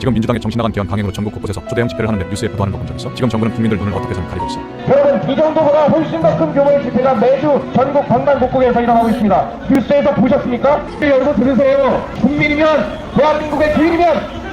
지금 민주당의 정신나간 개헌 강행으로 전국 곳곳에서 초대형 집회를 하는데 뉴스에 보도하는 거 본 적 있어? 지금 정부는 국민들 눈을 어떻게 가리고 있어? 여러분, 이 정도보다 훨씬 더 큰 규모의 집회가 매주 전국 방방곡곡에서 일어나고 있습니다. 뉴스에서 보셨습니까? 여러분 들으세요. 국민이면, 대한민국의 주인이면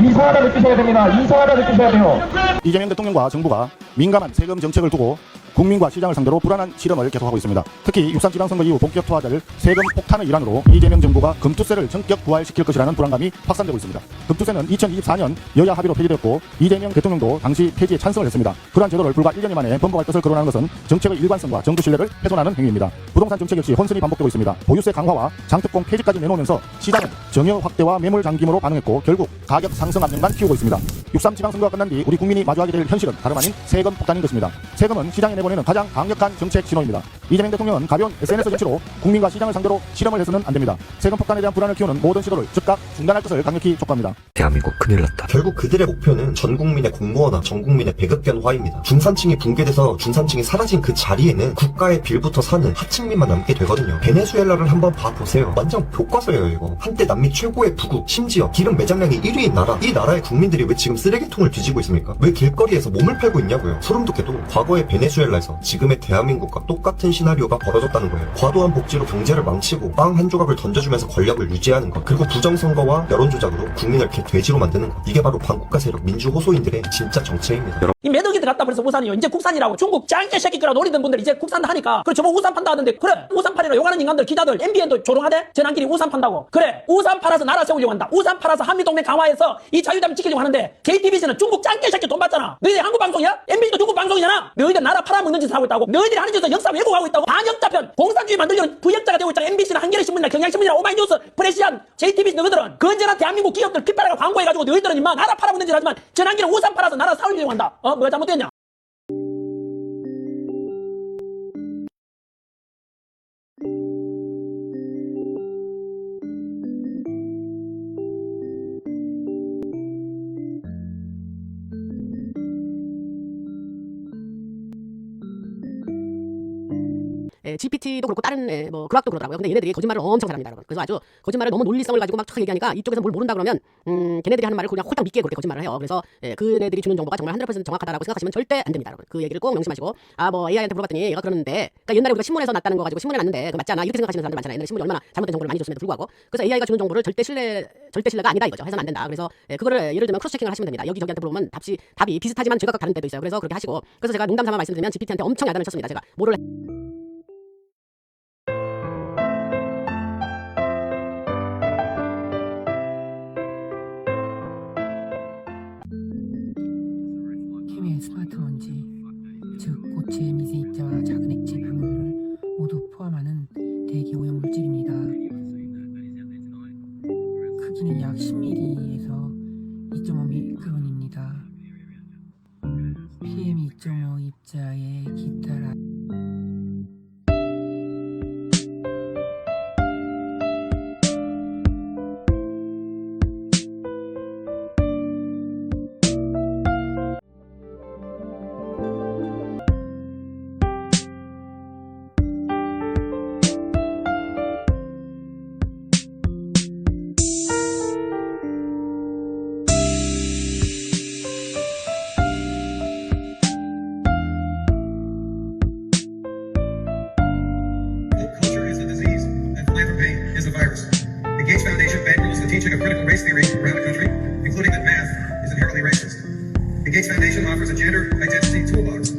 이상하다 느끼셔야 됩니다. 이상하다 느끼셔야 돼요. 이재명 대통령과 정부가 민감한 세금 정책을 두고 국민과 시장을 상대로 불안한 실험을 계속하고 있습니다. 특히 6.3 지방선거 이후 본격 투하될 세금 폭탄의 일환으로 이재명 정부가 금투세를 전격 부활시킬 것이라는 불안감이 확산되고 있습니다. 금투세는 2024년 여야 합의로 폐지됐고 이재명 대통령도 당시 폐지에 찬성을 했습니다. 그러한 제도를 불과 1년 만에 번복할 것을 거론하는 것은 정책의 일관성과 정부 신뢰를 훼손하는 행위입니다. 부동산 정책 역시 혼선이 반복되고 있습니다. 보유세 강화와 장특공 폐지까지 내놓으면서 시장은 정여 확대와 매물 잠김으로 반응했고 결국 가격 상승 압력만 키우고 있습니다. 6.3 지방선거가 끝난 뒤 우리 국민이 마주하게 될 현실은 다름 아닌 세금 폭탄인 것입니다. 세금은 시장에 내보내는 가장 강력한 정책 신호입니다. 이재명 대통령은 가벼운 SNS 정치로 국민과 시장을 상대로 실험을 해서는 안 됩니다. 세금 폭탄에 대한 불안을 키우는 모든 시도를 즉각 중단할 것을 강력히 촉구합니다. 대한민국 큰일 났다. 결국 그들의 목표는 전 국민의 공무원화, 전 국민의 배급견화입니다. 중산층이 붕괴돼서 중산층이 사라진 그 자리에는 국가의 빌부터 사는 하층민만 남게 되거든요. 베네수엘라를 한번 봐보세요. 완전 교과서예요 이거. 한때 남미 최고의 부국, 심지어 기름 매장량이 1위인 나라. 이 나라의 국민들이 왜 지금 쓰레기통을 뒤지고 있습니까? 왜 길거리에서 몸을 팔고 있냐고요. 소름 돋게도 과거의 베네수엘라에서 지금의 대한민국과 똑같은 시나리오가 벌어졌다는 거예요. 과도한 복지로 경제를 망치고 빵 한 조각을 던져주면서 권력을 유지하는 것, 그리고 부정선거와 여론조작으로 국민을 개돼지로 만드는 것, 이게 바로 반국가 세력 민주호소인들의 진짜 정체입니다. 이 매덕이들 갖다 버려서 우산이요. 이제 국산이라고 중국 짱깨 새끼 거라 노리던 분들 이제 국산 하니까 그래 저보고 우산 판다 하던데 그래 우산 팔이라 욕하는 인간들 기자들 MBN도 조롱하대. 전환길이 우산 판다고. 그래 우산 팔아서 나라 세우려고 한다. 우산 팔아서 한미동맹 강화해서 이 자유담 지키려고 하는데 JTBC는 중국 짱깨 새끼 돈 받잖아. 너희들 한국 방송이야? MBC도 중국 방송이잖아. 너희들 나라 팔아먹는 짓을 하고 있다고. 너희들이 하는 짓은 역사 왜곡하고 있다고. 반역자편 공산주의 만들려는 부역자가 되고 있잖아. MBC나 한겨레신문이나 경향신문이나 오마이뉴스 프레시안 JTBC 너희들은 그 언제나 대한민국 기업들 핏바라가 광고해가지고 너희들은 임마 나라 팔아먹는 짓 하지만 전환길은 우산 팔아서 나라 사우려고 한다. 뭐가 잘못됐냐? GPT도 그렇고 다른 뭐 그학도 그러더라고요. 근데 얘네들이 거짓말을 엄청 잘합니다, 여러분. 그래서 아주 거짓말을 너무 논리성을 가지고 막 얘기하니까 이쪽에서 뭘 모른다 그러면 걔네들이 하는 말을 그냥 홀딱 믿게 그렇게 거짓말을 해요. 그래서 그네들이 주는 정보가 정말 100% 정확하다라고 생각하시면 절대 안 됩니다, 여러분. 그 얘기를 꼭 명심하시고 뭐 AI한테 물어봤더니 얘가 그러는데 그러니까 옛날에 우리가 신문에서 났다는 거 가지고 신문에 났는데 그 맞지 않아? 이렇게 생각하시는 사람들 많잖아요. 옛날에 신문이 얼마나 잘못된 정보를 많이 줬음에도 불구하고 그래서 AI가 주는 정보를 절대 신뢰가 아니다 이거죠. 해서는 안 된다. 그래서 그거를 예를 들면 크로스 체킹을 하시면 됩니다. 여기저기한테 물어보면 답이 비슷하지만 제각각 다른 때도 있어요. 그래서 그렇게 하시고 그래서 제가 농담 삼아 말씀드리면 GPT한테 엄청 야단을 쳤습니다. 제가 뭐를 힘의 스마트 먼지, 즉 고체 미세입자와 작은 액체 방울을 모두 포함하는 대기 오염 물질입니다. 크기는 약 10mm에서 2.5미크론입니다. PM 2.5 입자의 기타라 is a virus. The Gates Foundation bankrolls the teaching of critical race theory around the country, including that math is inherently racist. The Gates Foundation offers a gender identity toolbox.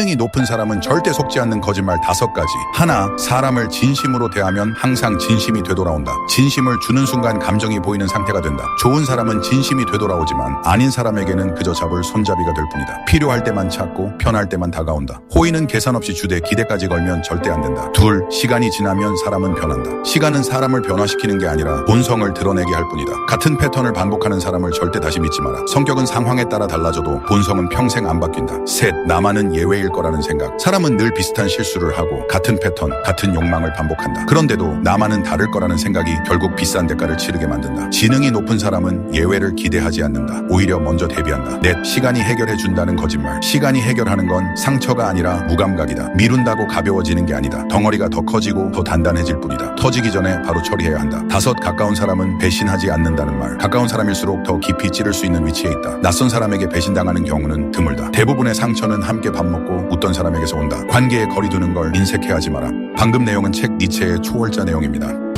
지능이 높은 사람은 절대 속지 않는 거짓말 5가지. 하나, 사람을 진심으로 대하면 항상 진심이 되돌아온다. 진심을 주는 순간 감정이 보이는 상태가 된다. 좋은 사람은 진심이 되돌아오지만 아닌 사람에게는 그저 잡을 손잡이가 될 뿐이다. 필요할 때만 찾고 편할 때만 다가온다. 호의는 계산 없이 주되 기대까지 걸면 절대 안 된다. 둘, 시간이 지나면 사람은 변한다. 시간은 사람을 변화시키는 게 아니라 본성을 드러내게 할 뿐이다. 같은 패턴을 반복하는 사람을 절대 다시 믿지 마라. 성격은 상황에 따라 달라져도 본성은 평생 안 바뀐다. 셋, 나만은 예외일 거라는 생각. 사람은 늘 비슷한 실수를 하고 같은 패턴, 같은 욕망을 반복한다. 그런데도 나만은 다를 거라는 생각이 결국 비싼 대가를 치르게 만든다. 지능이 높은 사람은 예외를 기대하지 않는다. 오히려 먼저 대비한다. 넷, 시간이 해결해 준다는 거짓말. 시간이 해결하는 건 상처가 아니라 무감각이다. 미룬다고 가벼워지는 게 아니다. 덩어리가 더 커지고 더 단단해질 뿐이다. 터지기 전에 바로 처리해야 한다. 다섯, 가까운 사람은 배신하지 않는다는 말. 가까운 사람일수록 더 깊이 찌를 수 있는 위치에 있다. 낯선 사람에게 배신당하는 경우는 드물다. 대부분의 상처는 함께 밥 먹고 웃던 사람에게서 온다. 관계에 거리 두는 걸 인색해하지 마라. 방금 내용은 책 니체의 초월자 내용입니다.